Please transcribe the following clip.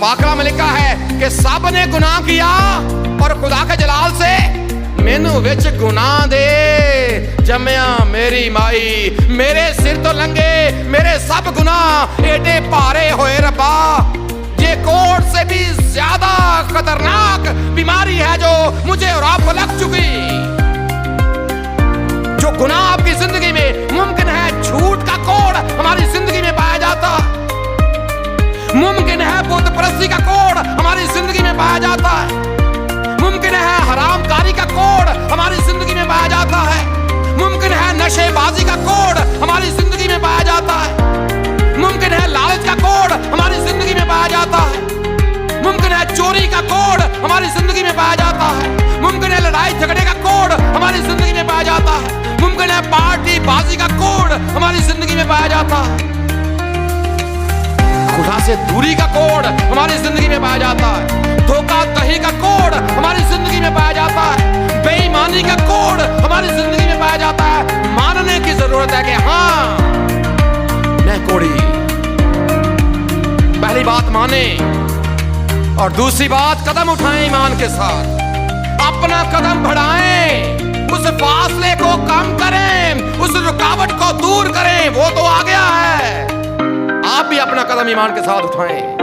पाकला में लिखा है कि सब ने गुनाह किया और खुदा के जलाल से मैनू विच गुनाह दे जमया मेरी माई। मेरे सिर तो लंघे मेरे सब गुनाह एडे भारे होए रब्बा। ये कोढ़ से भी ज्यादा खतरनाक बीमारी है जो मुझे और आपको लग चुकी। जो गुनाह आपकी जिंदगी में मुमकिन है, झूठ का कोढ़ हमारी जिंदगी में पाया जाता, मुमकिन है बुतपरस्ती का कोढ़ हमारी जिंदगी में पाया जाता है, मुमकिन है हरामकारी का कोढ़ हमारी जिंदगी में पाया जाता है, मुमकिन है नशेबाजी का कोढ़ हमारी जिंदगी में पाया जाता है, मुमकिन है लालच का कोढ़ हमारी जिंदगी में पाया जाता है, मुमकिन है चोरी का कोढ़ हमारी जिंदगी में पाया जाता है, मुमकिन है लड़ाई झगड़े का कोढ़ हमारी जिंदगी में पाया जाता है, मुमकिन है पार्टी बाजी का कोढ़ हमारी जिंदगी में पाया जाता है, खुदा से दूरी का कोढ़ हमारी जिंदगी में पाया जाता है, धोखाधड़ी का कोढ़ हमारी जिंदगी में पाया जाता है, बेईमानी का कोढ़ हमारी जिंदगी में पाया जाता है। मानने की जरूरत है कि हाँ मैं कोढ़ी। पहली बात माने और दूसरी बात कदम उठाएं ईमान के साथ, अपना कदम बढ़ाएं, उस फासले को कम करें, उस रुकावट को दूर करें। वो तो आ गया है, आप भी अपना कदम ईमान के साथ उठाएं।